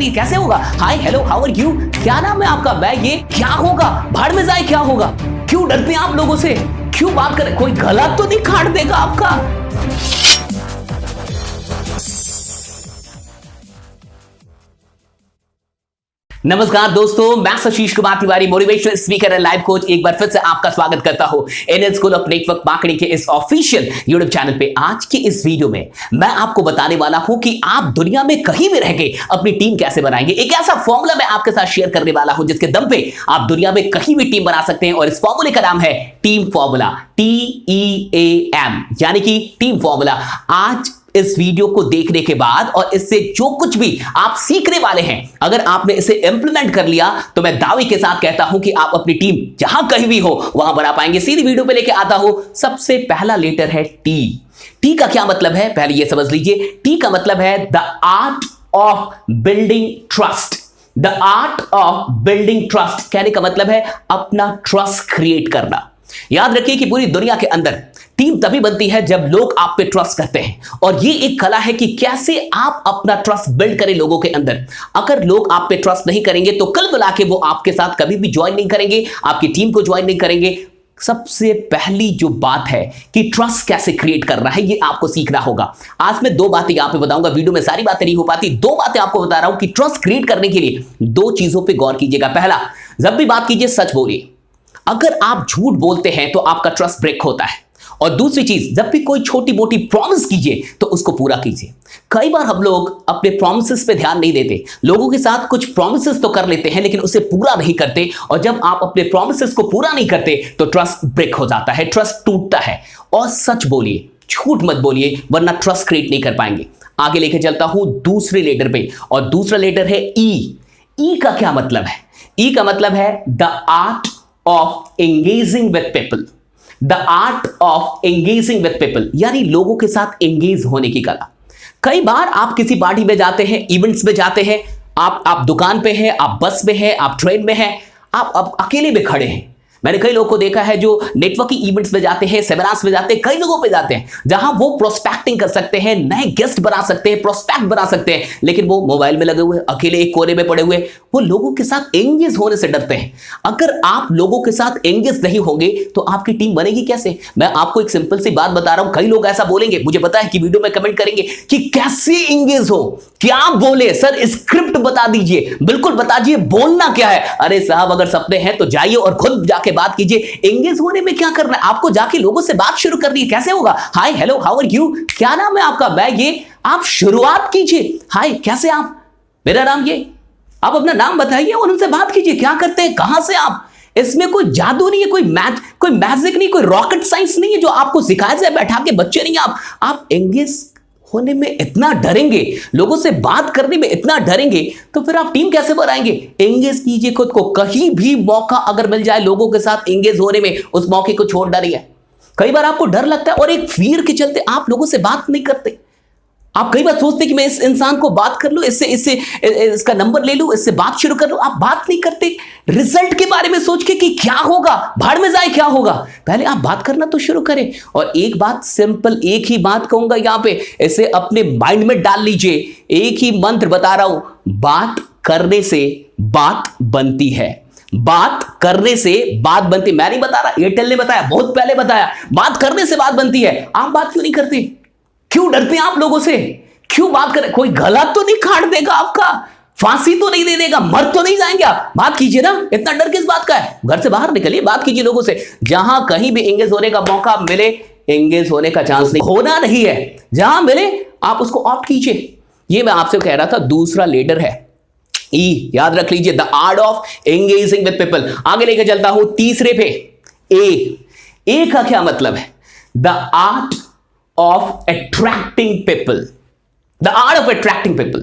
रही है, कैसे होगा? Hi hello how are you, क्या नाम है आपका? मैं ये, क्या होगा? भाड़ में जाए क्या होगा? क्यों डरते हैं आप लोगों से? क्यों बात करें? कोई गला तो नहीं काट देगा आपका? नमस्कार दोस्तों, मैं Ashish Kumar Tiwari, motivational speaker and life coach, एक बार फिर से आपका स्वागत करता हूं NL school of network marketing के इस ऑफिशियल यूट्यूब चैनल पे। आज की इस वीडियो में मैं आपको बताने वाला हूं कि आप दुनिया में कहीं भी रह के अपनी टीम कैसे बनाएंगे। एक ऐसा फॉर्मूला मैं आपके साथ शेयर करने वाला हूं जिसके दम पे आप दुनिया में कहीं भी टीम बना सकते हैं, और इस फॉर्मूले का नाम है टीम फॉर्मूला, TEAM, यानी कि टीम फॉर्मूला। आज इस वीडियो को देखने के बाद और इससे जो कुछ भी आप सीखने वाले हैं, अगर आपने इसे इंप्लीमेंट कर लिया तो मैं दावे के साथ कहता हूं कि आप अपनी टीम जहां कहीं भी हो वहां बना पाएंगे। सीधी वीडियो पे लेके आता हूं। सबसे पहला लेटर है टी। टी का क्या मतलब है, पहले ये समझ लीजिए। टी का मतलब है the art of building trust. The art of building trust कहने का मतलब है अपना ट्रस्ट क्रिएट करना। याद रखिए कि पूरी दुनिया के अंदर टीम तभी बनती है जब लोग आप पे ट्रस्ट करते हैं, और ये एक कला है कि कैसे आप अपना ट्रस्ट बिल्ड करें लोगों के अंदर। अगर लोग आप पे ट्रस्ट नहीं करेंगे तो कल बुला के वो आपके साथ कभी भी ज्वाइन नहीं करेंगे, आपकी टीम को ज्वाइन नहीं करेंगे। सबसे पहली जो बात है कि ट्रस्ट कैसे क्रिएट करना है, ये आपको सीखना होगा। आज मैं दो बातें यहां पे बताऊंगा, वीडियो में सारी बातें नहीं हो पाती, दो बातें आपको बता रहा हूं कि ट्रस्ट क्रिएट करने के लिए दो चीजों पर गौर कीजिएगा। पहला, जब भी बात कीजिए सच बोलिए। अगर आप झूठ बोलते हैं तो आपका ट्रस्ट ब्रेक होता है। और दूसरी चीज, जब भी कोई छोटी मोटी प्रॉमिस कीजिए तो उसको पूरा कीजिए। कई बार हम लोग अपने प्रॉमिसेस पे ध्यान नहीं देते, लोगों के साथ कुछ प्रॉमिसेस तो कर लेते हैं लेकिन उसे पूरा नहीं करते, और जब आप अपने प्रॉमिसेस को पूरा नहीं करते तो ट्रस्ट ब्रेक हो जाता है, ट्रस्ट टूटता है। और सच बोलिए, झूठ मत बोलिए, वरना ट्रस्ट क्रिएट नहीं कर पाएंगे। आगे लेके चलता हूं दूसरे लेटर पे, और दूसरा लेटर है ई। ई का क्या मतलब है? ई का मतलब है the art of engaging with people. The art of engaging with people, यानी लोगों के साथ एंगेज होने की कला। कई बार आप किसी पार्टी में जाते हैं, इवेंट्स में जाते हैं, आप दुकान पे हैं, आप बस में हैं, आप ट्रेन में हैं, आप अकेले में खड़े हैं। मैंने कई लोगों को देखा है जो नेटवर्किंग इवेंट्स में जाते हैं, सेमिनार्स में जाते हैं, कई जगहों पे जाते हैं जहां वो प्रोस्पेक्टिंग कर सकते हैं, नए गेस्ट बना सकते हैं, प्रोस्पेक्ट बना सकते हैं, लेकिन वो मोबाइल में लगे हुए, अकेले एक कोने में पड़े हुए, वो लोगों के साथ एंगेज होने से डरते हैं। अगर आप लोगों के साथ एंगेज नहीं होंगे तो आपकी टीम बनेगी कैसे? मैं आपको एक सिंपल सी बात बता रहा हूं। कई लोग ऐसा बोलेंगे, मुझे पता है कि वीडियो में कमेंट करेंगे कि कैसे एंगेज हो, क्या बोले सर, स्क्रिप्ट बता दीजिए, बिल्कुल बता दीजिए बोलना क्या है। अरे साहब, अगर सपने हैं तो जाइए और खुद जाके बात कीजिए। एंगेज होने में क्या करना है, आपको जाके लोगों से बात शुरू करनी है। कैसे होगा? Hi hello how are you, क्या नाम है आपका? मैं ये, आप शुरुआत कीजिए। हाय कैसे आप, मेरा नाम ये, आप अपना नाम बताइए और उनसे बात कीजिए। क्या करते हैं, कहां से आप? इसमें कोई जादू नहीं है, कोई मैजिक नहीं, कोई रॉकेट साइंस नहीं है जो आपको सिखाया जाए बैठा के, बच्चे नहीं आप एंगेज होने में इतना डरेंगे, लोगों से बात करने में इतना डरेंगे, तो फिर आप टीम कैसे बनाएंगे? एंगेज कीजिए खुद को। कहीं भी मौका अगर मिल जाए लोगों के साथ एंगेज होने में, उस मौके को छोड़ना नहीं है। कई बार आपको डर लगता है और एक फियर के चलते आप लोगों से बात नहीं करते। आप कई बार सोचते कि मैं इस इंसान को बात कर लूं, इसका नंबर ले लूं, इससे बात शुरू कर लूं, आप बात नहीं करते। रिजल्ट के बारे में सोच के कि क्या होगा, भाड़ में जाए क्या होगा, पहले आप बात करना तो शुरू करें। और एक बात सिंपल, एक ही बात कहूंगा यहां पे, इसे अपने माइंड में डाल लीजिए। एक ही मंत्र बता रहा हूं, बात करने से बात बनती है। बात करने से बात बनती, मैं नहीं बता रहा, एयरटेल ने बताया, बहुत पहले बताया, बात करने से बात बनती है। आप बात क्यों नहीं करते? क्यों डरते हैं आप लोगों से? क्यों बात करें? कोई गला तो नहीं काट देगा आपका, फांसी तो नहीं दे देगा, मर तो नहीं जाएंगे आप? बात कीजिए ना, इतना डर किस बात का है? घर से बाहर निकलिए, बात कीजिए लोगों से। जहां कहीं भी एंगेज होने का मौका मिले, एंगेज होने का चांस नहीं होना नहीं है, जहां मिले आप उसको ऑप्ट कीजिए। ये मैं आपसे कह रहा था, दूसरा लेटर है ई, याद रख लीजिए, the art of engaging with people. आगे लेके चलता हूं तीसरे पे, ए का क्या मतलब है? The art of attracting people, the art of attracting people।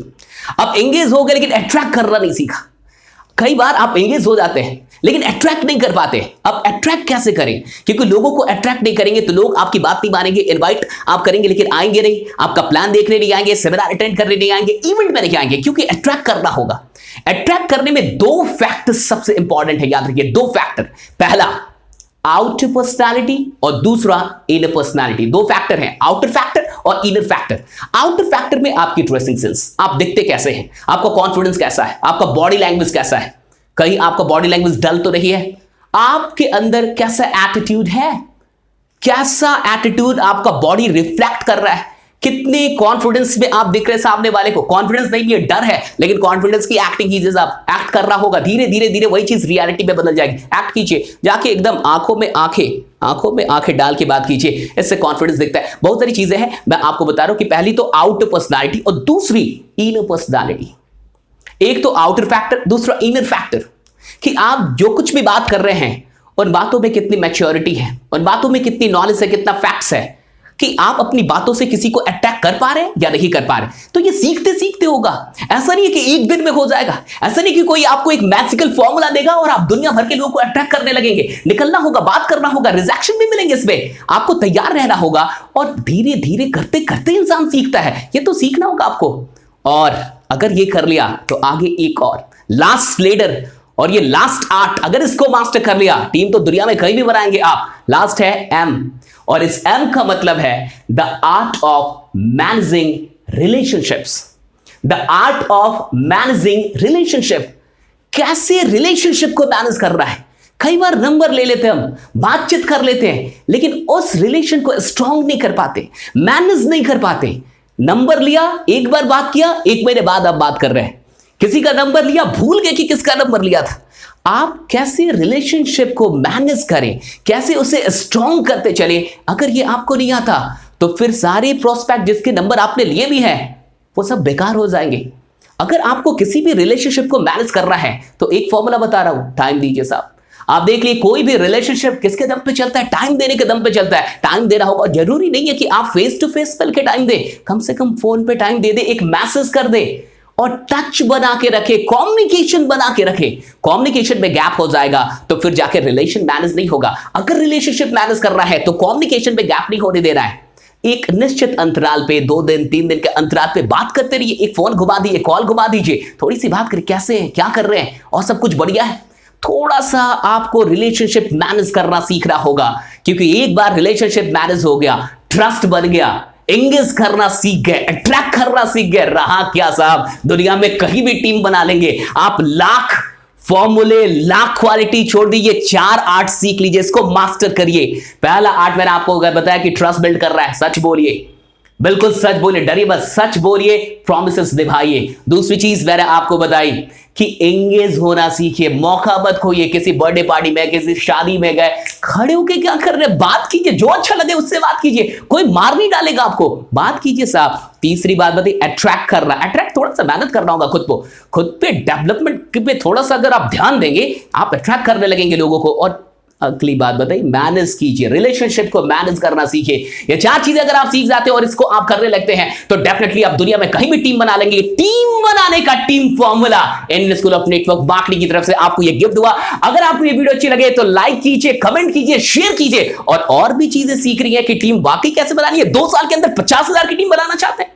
अब एंगेज हो गए लेकिन अट्रैक्ट करना नहीं सीखा। कई बार आप एंगेज हो जाते हैं लेकिन अट्रैक्ट नहीं कर पाते। अब अट्रैक्ट कैसे करें? क्योंकि लोगों को अट्रैक्ट नहीं करेंगे तो लोग आपकी बात नहीं मानेंगे। इनवाइट आप करेंगे लेकिन आएंगे नहीं, आपका प्लान देखने नहीं आएंगे, सेमिनार अटेंड करने नहीं आएंगे, इवेंट में नहीं आएंगे, क्योंकि अट्रैक्ट करना होगा। अट्रैक्ट करने में दो फैक्टर सबसे इंपॉर्टेंट है, याद रखिए, दो फैक्टर। पहला, आउटर पर्सनालिटी और दूसरा इनर पर्सनालिटी। दो फैक्टर हैं, आउटर फैक्टर और इनर फैक्टर। आउटर फैक्टर में आपकी ड्रेसिंग सेंस, आप दिखते कैसे हैं, आपका कॉन्फिडेंस कैसा है, आपका बॉडी लैंग्वेज कैसा है, कहीं आपका बॉडी लैंग्वेज डल तो नहीं है, आपके अंदर कैसा एटीट्यूड है, कैसा एटीट्यूड आपका बॉडी रिफ्लेक्ट कर रहा है, कितने कॉन्फिडेंस में आप दिख रहे हैं सामने वाले को। कॉन्फिडेंस नहीं, ये डर है, लेकिन कॉन्फिडेंस की एक्टिंग कीजिए, आप एक्ट कर रहा होगा, धीरे धीरे धीरे वही चीज रियलिटी में बदल जाएगी। एक्ट कीजिए, जाके एकदम आंखों में आंखें डाल के बात कीजिए, इससे कॉन्फिडेंस दिखता है। बहुत सारी चीजें हैं, मैं आपको बता रहा हूं कि पहली तो आउटर पर्सनालिटी और दूसरी इनर पर्सनालिटी। एक तो आउटर फैक्टर, दूसरा इनर फैक्टर, कि आप जो कुछ भी बात कर रहे हैं उन बातों में कितनी मैच्योरिटी है, उन बातों में कितनी नॉलेज है, कितना फैक्ट्स है, कि आप अपनी बातों से किसी को अटैक कर पा रहे हैं या नहीं कर पा रहे। तो ये सीखते सीखते होगा, ऐसा नहीं है कि एक दिन में हो जाएगा, ऐसा नहीं कि कोई आपको एक मैजिकल फॉर्मूला देगा और आप दुनिया भर के लोगों को अटैक करने लगेंगे। निकलना होगा, बात करना होगा, रिजेक्शन भी मिलेंगे, इसमें आपको तैयार रहना होगा और धीरे धीरे करते करते इंसान सीखता है। ये तो सीखना होगा आपको, और अगर ये कर लिया तो आगे एक और लास्ट लीडर और ये लास्ट आर्ट, अगर इसको मास्टर कर लिया, टीम तो दुनिया में कहीं भी बनाएंगे आप। लास्ट है एम, और इस एम का मतलब है the art of managing relationships. The art of managing relationship, कैसे रिलेशनशिप को मैनेज कर रहा है। कई बार नंबर ले लेते हैं हम, बातचीत कर लेते हैं, लेकिन उस रिलेशन को स्ट्रांग नहीं कर पाते, मैनेज नहीं कर पाते। नंबर लिया, एक बार बात किया, एक महीने बाद आप बात कर रहे हैं, किसी का नंबर लिया, भूल गए कि किसका नंबर लिया था। आप कैसे रिलेशनशिप को मैनेज करें, कैसे उसे स्ट्रांग करते चले, अगर ये आपको नहीं आता तो फिर सारे प्रोस्पेक्ट जिसके नंबर आपने लिए भी हैं वो सब बेकार हो जाएंगे। अगर आपको किसी भी रिलेशनशिप को मैनेज करना है तो एक फॉर्मूला बता रहा हूं, टाइम दीजिए साहब। आप देख लिए कोई भी रिलेशनशिप किसके दम पे चलता है, टाइम देने के दम पे चलता है। टाइम देना होगा, जरूरी नहीं है कि आप फेस टू फेस मिलकर टाइम दे, कम से कम फोन पे टाइम दे दे, एक मैसेज कर दे और टच बना के रखे, कम्युनिकेशन बना के रखे। कम्युनिकेशन में गैप हो जाएगा तो फिर जाके रिलेशन मैनेज नहीं होगा। अगर रिलेशनशिप मैनेज कर रहा है तो कम्युनिकेशन में गैप नहीं होने दे रहा है। एक निश्चित अंतराल पे, 2 दिन 3 दिन के अंतराल पे बात करते रहिए, एक फोन घुमा दीजिए, कॉल घुमा दीजिए, थोड़ी सी बात करिए, कैसे हैं, क्या कर रहे हैं, और सब कुछ बढ़िया है। थोड़ा सा आपको रिलेशनशिप मैनेज करना सीखना होगा, क्योंकि एक बार रिलेशनशिप मैनेज हो गया, ट्रस्ट बन गया, एंगेज करना सीख गए, अट्रैक्ट करना सीख गए, रहा क्या साहब, दुनिया में कहीं भी टीम बना लेंगे आप। लाख फॉर्मूले, लाख क्वालिटी छोड़ दीजिए, 4 आर्ट सीख लीजिए, इसको मास्टर करिए। पहला आर्ट मैंने आपको बताया कि ट्रस्ट बिल्ड कर रहा है, सच बोलिए, बिल्कुल सच बोलिए, डरिए बस, सच बोलिए, प्रॉमिसेस निभाइए। दूसरी चीज मैंने आपको बताई कि एंगेज होना सीखिए, मौका मत खोइए। किसी बर्थडे पार्टी में, किसी शादी में गए, खड़े होके क्या कर रहे हैं, बात कीजिए, जो अच्छा लगे उससे बात कीजिए, कोई मार नहीं डालेगा आपको, बात कीजिए साहब। तीसरी बात बताइए, अट्रैक्ट करना। अट्रैक्ट थोड़ा सा मेहनत करना होगा खुद को, खुद पे डेवलपमेंट पे थोड़ा सा अगर आप ध्यान देंगे, आप अट्रैक्ट करने लगेंगे लोगों को। और अगली बात बताइए, मैनेज कीजिए, रिलेशनशिप को मैनेज करना सीखिए। ये 4 चीजें अगर आप सीख जाते हैं और इसको आप करने लगते हैं तो डेफिनेटली आप दुनिया में कहीं भी टीम बना लेंगे। टीम बनाने का team formula Indian school of network marketing की तरफ से आपको ये गिफ्ट हुआ। अगर आपको ये वीडियो अच्छी लगे तो लाइक कीजिए, कमेंट कीजिए, शेयर कीजिए, और भी चीजें सीख रही है कि टीम वाकई कैसे बनानी है। 2 साल के अंदर 50,000 की टीम बनाना चाहते हैं,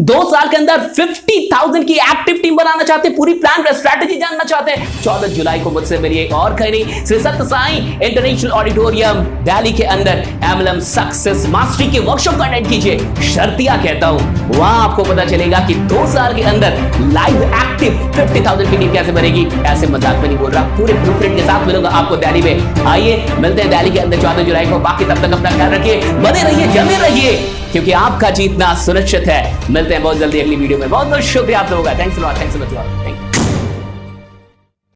2 साल के अंदर 50,000 की एक्टिव टीम बनाना चाहते हैं, पूरी प्लान का स्ट्रेटेजी जानना चाहते हैं, 14 जुलाई को मुझसे मिलिए, और कहीं नहीं, श्री सत्य साई इंटरनेशनल ऑडिटोरियम दिल्ली के अंदर MLM सक्सेस मास्टरी के वर्कशॉप का अटेंड कीजिए। शर्तिया कहता हूं, वहां आपको पता चलेगा कि 2 साल के अंदर लाइव एक्टिव 50,000 की टीम कैसे बनेगी। ऐसे मजाक में नहीं बोल रहा, पूरे ब्लूप्रिंट के साथ मिलूंगा आपको दिल्ली में। आइए मिलते हैं दिल्ली के अंदर 14 जुलाई को। बाकी तब तक अपना ख्याल रखिए, बने रहिए, जमे रहिए, क्योंकि आपका जीतना सुनिश्चित है। मिलते हैं बहुत जल्दी अगली वीडियो में। बहुत बहुत शुक्रिया आप लोगों का। Thanks a lot, thanks a lot, thank you.